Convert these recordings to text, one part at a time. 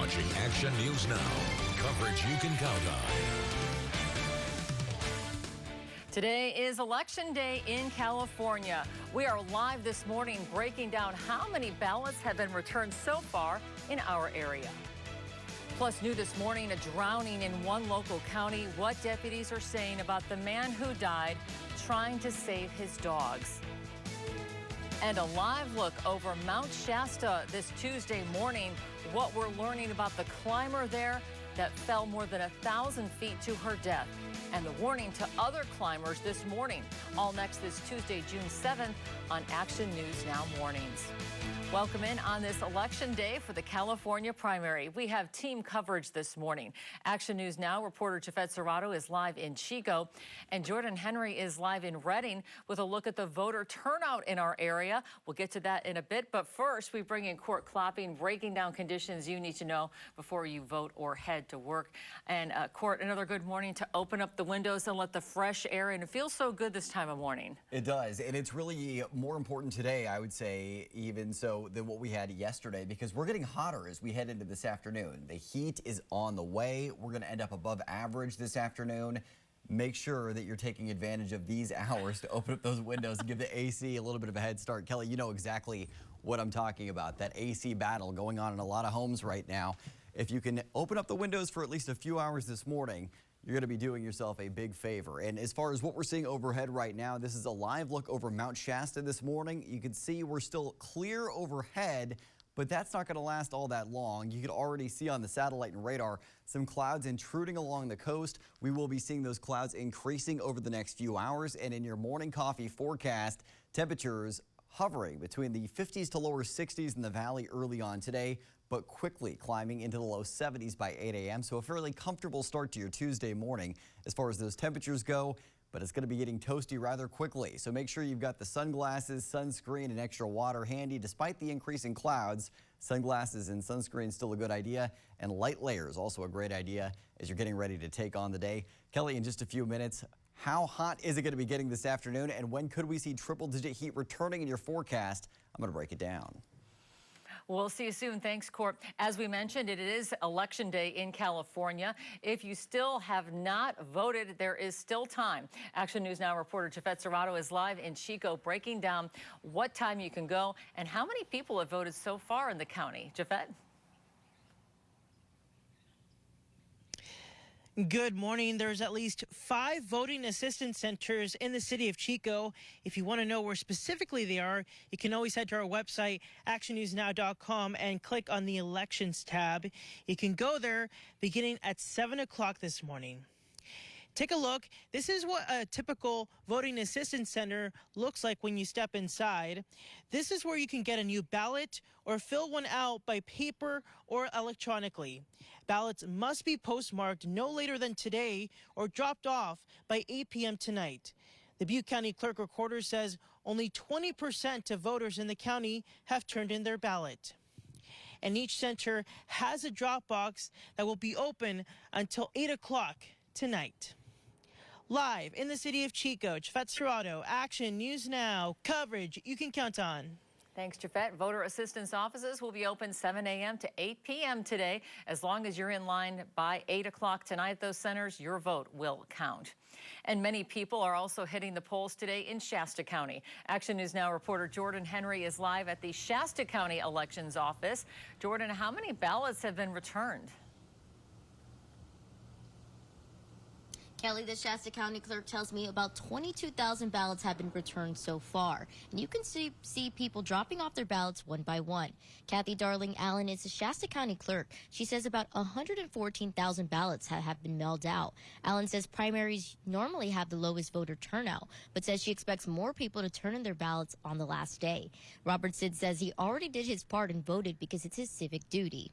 watching Action News Now. Coverage you can count on. Today is Election Day in California. We are live this morning breaking down how many ballots have been returned so far in our area. Plus, new this morning, a drowning in one local county. What deputies are saying about the man who died trying to save his dogs. And a live look over Mount Shasta this Tuesday morning. What we're learning about the climber there that fell more than 1,000 feet to her death. And the warning to other climbers this morning. All next this Tuesday, June 7th on Action News Now Mornings. Welcome in on this election day for the California primary. We have team coverage this morning. Action News Now reporter Jafet Serrato is live in Chico, and Jordan Henry is live in Redding with a look at the voter turnout in our area. We'll get to that in a bit, but first we bring in Court Klopping, breaking down conditions you need to know before you vote or head to work. And Court, another good morning to open up the windows and let the fresh air in. It feels so good this time of morning. It does, and it's really more important today, I would say, even so, than what we had yesterday, because we're getting hotter as we head into this afternoon. The heat is on the way. We're going to end up above average this afternoon. Make sure that you're taking advantage of these hours to open up those windows and give the AC a little bit of a head start. Kelly, you know exactly what I'm talking about, that AC battle going on in a lot of homes right now. If you can open up the windows for at least a few hours this morning, you're going to be doing yourself a big favor. And as far as what we're seeing overhead right now, this is a live look over Mount Shasta this morning. You can see we're still clear overhead, but that's not going to last all that long. You can already see on the satellite and radar some clouds intruding along the coast. We will be seeing those clouds increasing over the next few hours. And in your morning coffee forecast, temperatures hovering between the 50s to lower 60s in the valley early on today, but quickly climbing into the low 70s by 8 a.m. So a fairly comfortable start to your Tuesday morning as far as those temperatures go, but it's going to be getting toasty rather quickly. So make sure you've got the sunglasses, sunscreen, and extra water handy. Despite the increase in clouds, sunglasses and sunscreen still a good idea, and light layers also a great idea as you're getting ready to take on the day. Kelly, in just a few minutes, how hot is it going to be getting this afternoon, and when could we see triple-digit heat returning in your forecast? I'm going to break it down. We'll see you soon. Thanks, Court. As we mentioned, it is Election Day in California. If you still have not voted, there is still time. Action News Now reporter Jafet Serrato is live in Chico, breaking down what time you can go and how many people have voted so far in the county. Jafet? Good morning. There's at least 5 voting assistance centers in the city of Chico. If you want to know where specifically they are, you can always head to our website, actionnewsnow.com, and click on the elections tab. You can go there beginning at 7 o'clock this morning. Take a look. This is what a typical voting assistance center looks like when you step inside. This is where you can get a new ballot or fill one out by paper or electronically. Ballots must be postmarked no later than today or dropped off by 8 p.m. tonight. The Butte County Clerk Recorder says only 20% of voters in the county have turned in their ballot. And each center has a drop box that will be open until 8 o'clock tonight. Live in the city of Chico, Jafet Serrato, Action News Now, coverage you can count on. Thanks, Jafet. Voter assistance offices will be open 7 a.m. to 8 p.m. today. As long as you're in line by 8 o'clock tonight at those centers, your vote will count. And many people are also hitting the polls today in Shasta County. Action News Now reporter Jordan Henry is live at the Shasta County Elections Office. Jordan, how many ballots have been returned? Kelly, the Shasta County Clerk tells me about 22,000 ballots have been returned so far. And you can see people dropping off their ballots one by one. Kathy Darling Allen is the Shasta County Clerk. She says about 114,000 ballots have been mailed out. Allen says primaries normally have the lowest voter turnout, but says she expects more people to turn in their ballots on the last day. Robert Sid says he already did his part and voted because it's his civic duty.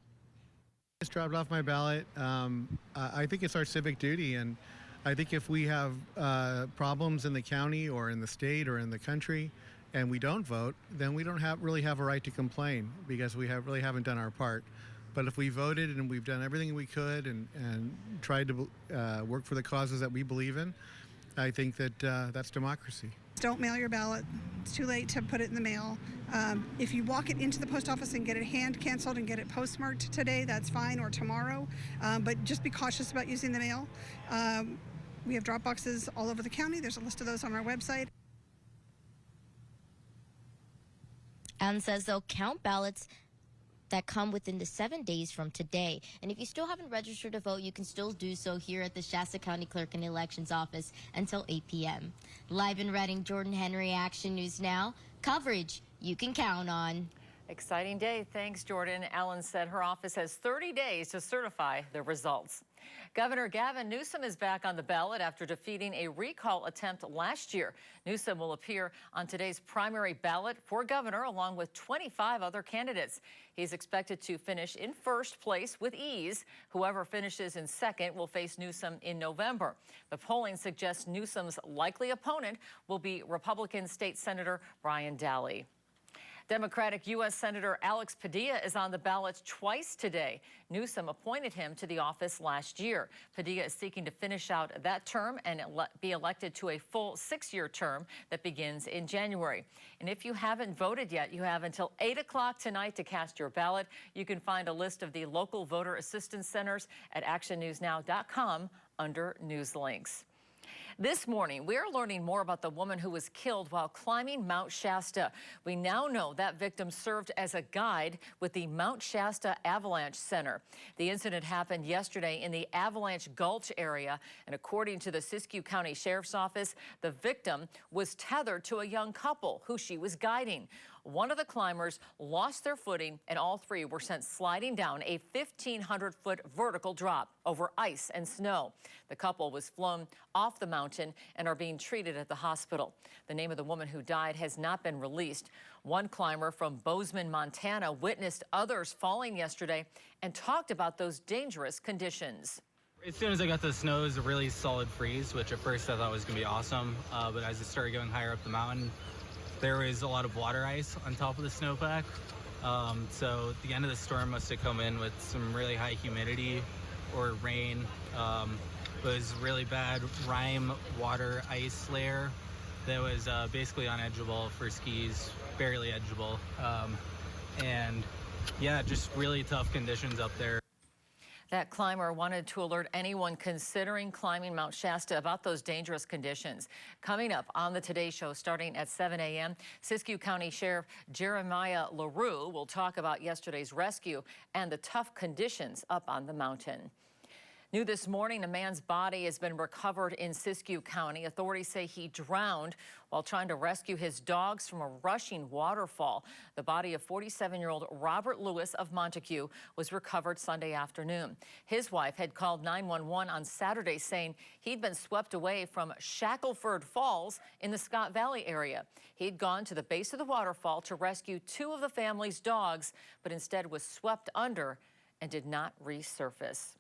I just dropped off my ballot. I think it's our civic duty, and I think if we have problems in the county or in the state or in the country and we don't vote, then we don't really have a right to complain because we really haven't done our part. But if we voted and we've done everything we could and tried to work for the causes that we believe in, I think that that's democracy. Don't mail your ballot. It's too late to put it in the mail. If you walk it into the post office and get it hand canceled and get it postmarked today, that's fine, or tomorrow. But just be cautious about using the mail. We have drop boxes all over the county. There's a list of those on our website. Allen says they'll count ballots that come within the 7 days from today. And if you still haven't registered to vote, you can still do so here at the Shasta County Clerk and Elections Office until 8 p.m. Live in Reading, Jordan Henry, Action News Now. Coverage you can count on. Exciting day. Thanks, Jordan. Allen said her office has 30 days to certify the results. Governor Gavin Newsom is back on the ballot after defeating a recall attempt last year. Newsom will appear on today's primary ballot for governor along with 25 other candidates. He's expected to finish in first place with ease. Whoever finishes in second will face Newsom in November. The polling suggests Newsom's likely opponent will be Republican State Senator Brian Daly. Democratic U.S. Senator Alex Padilla is on the ballot twice today. Newsom appointed him to the office last year. Padilla is seeking to finish out that term and be elected to a full 6-year term that begins in January. And if you haven't voted yet, you have until 8 o'clock tonight to cast your ballot. You can find a list of the local voter assistance centers at actionnewsnow.com under News Links. This morning, we are learning more about the woman who was killed while climbing Mount Shasta. We now know that victim served as a guide with the Mount Shasta Avalanche Center. The incident happened yesterday in the Avalanche Gulch area, and according to the Siskiyou County Sheriff's Office, the victim was tethered to a young couple who she was guiding. One of the climbers lost their footing, and all three were sent sliding down a 1,500-foot vertical drop over ice and snow. The couple was flown off the mountain and are being treated at the hospital. The name of the woman who died has not been released. One climber from Bozeman, Montana, witnessed others falling yesterday and talked about those dangerous conditions. As soon as I got to the snow, it was a really solid freeze, which at first I thought was going to be awesome. But as it started going higher up the mountain, there was a lot of water ice on top of the snowpack. So the end of the storm must have come in with some really high humidity or rain. It was really bad rime water ice layer that was basically unedgeable for skis, barely edgeable. And yeah, just really tough conditions up there. That climber wanted to alert anyone considering climbing Mount Shasta about those dangerous conditions. Coming up on the Today Show starting at 7 a.m., Siskiyou County Sheriff Jeremiah LaRue will talk about yesterday's rescue and the tough conditions up on the mountain. New this morning, a man's body has been recovered in Siskiyou County. Authorities say he drowned while trying to rescue his dogs from a rushing waterfall. The body of 47-year-old Robert Lewis of Montague was recovered Sunday afternoon. His wife had called 911 on Saturday saying he'd been swept away from Shackleford Falls in the Scott Valley area. He'd gone to the base of the waterfall to rescue 2 of the family's dogs, but instead was swept under and did not resurface.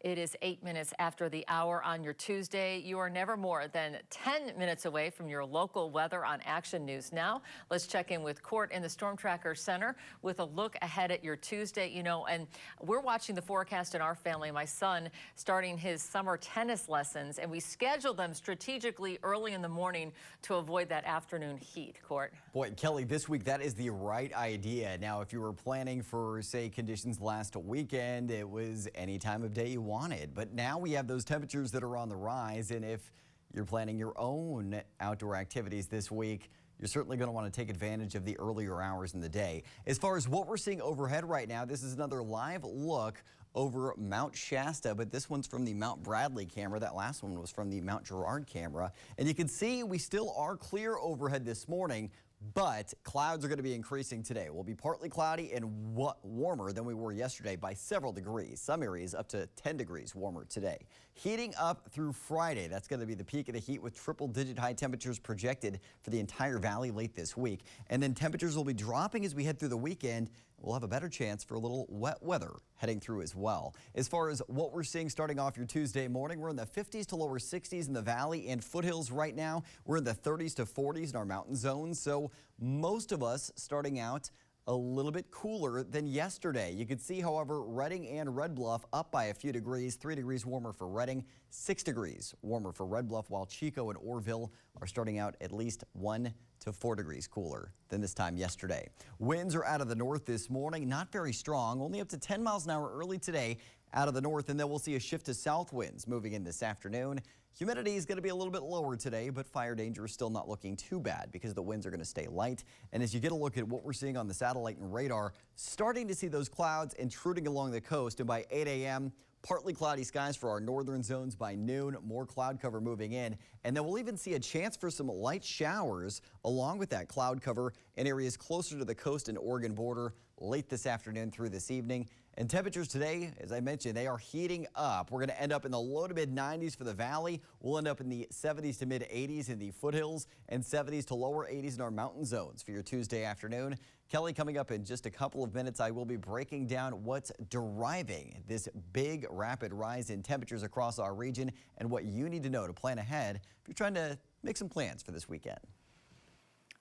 It is 8 minutes after the hour on your Tuesday. You are never more than 10 minutes away from your local weather on Action News Now. Let's check in with Court in the Storm Tracker Center with a look ahead at your Tuesday. You know, and we're watching the forecast in our family. My son starting his summer tennis lessons, and we scheduled them strategically early in the morning to avoid that afternoon heat. Court. Boy, Kelly, this week that is the right idea. Now, if you were planning for, say, conditions last weekend, it was any time of day you wanted. But now we have those temperatures that are on the rise, and if you're planning your own outdoor activities this week, you're certainly going to want to take advantage of the earlier hours in the day. As far as what we're seeing overhead right now, this is another live look over Mount Shasta, but this one's from the Mount Bradley camera. That last one was from the Mount Girard camera. And you can see we still are clear overhead this morning, but clouds are going to be increasing today. We'll be partly cloudy and warmer than we were yesterday by several degrees. Some areas up to 10 degrees warmer today. Heating up through Friday. That's going to be the peak of the heat with triple-digit high temperatures projected for the entire valley late this week. And then temperatures will be dropping as we head through the weekend. We'll have a better chance for a little wet weather heading through as well. As far as what we're seeing starting off your Tuesday morning, we're in the 50s to lower 60s in the valley and foothills right now. We're in the 30s to 40s in our mountain zones. So most of us starting out a little bit cooler than yesterday. You could see, however, Reading and Red Bluff up by a few degrees, 3 degrees warmer for Reading, 6 degrees warmer for Red Bluff, while Chico and Orrville are starting out at least 1 to 4 degrees cooler than this time yesterday. Winds are out of the north this morning, not very strong, only up to 10 miles an hour early today out of the north, and then we'll see a shift to south winds moving in this afternoon. Humidity is going to be a little bit lower today, but fire danger is still not looking too bad because the winds are going to stay light. And as you get a look at what we're seeing on the satellite and radar, starting to see those clouds intruding along the coast, and by 8 a.m., partly cloudy skies for our northern zones. By noon, more cloud cover moving in, and then we'll even see a chance for some light showers along with that cloud cover in areas closer to the coast and Oregon border late this afternoon through this evening. And temperatures today, as I mentioned, they are heating up. We're going to end up in the low to mid 90s for the valley. We'll end up in the 70s to mid 80s in the foothills and 70s to lower 80s in our mountain zones for your Tuesday afternoon. Kelly, coming up in just a couple of minutes, I will be breaking down what's driving this big rapid rise in temperatures across our region and what you need to know to plan ahead if you're trying to make some plans for this weekend.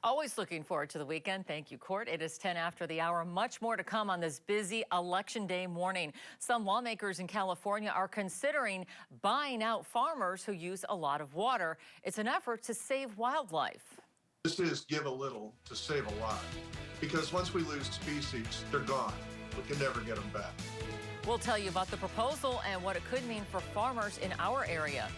Always looking forward to the weekend. Thank you, Court. It is 10 after the hour. Much more to come on this busy Election Day morning. Some lawmakers in California are considering buying out farmers who use a lot of water. It's an effort to save wildlife. This is give a little to save a lot. Because once we lose species, they're gone. We can never get them back. We'll tell you about the proposal and what it could mean for farmers in our area.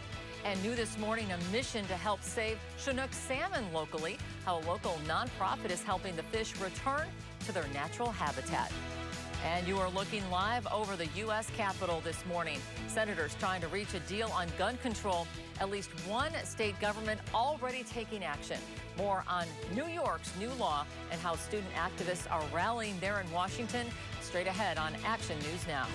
And new this morning, a mission to help save Chinook salmon locally, how a local nonprofit is helping the fish return to their natural habitat. And you are looking live over the U.S. Capitol this morning. Senators trying to reach a deal on gun control. At least one state government already taking action. More on New York's new law and how student activists are rallying there in Washington. Straight ahead on Action News Now.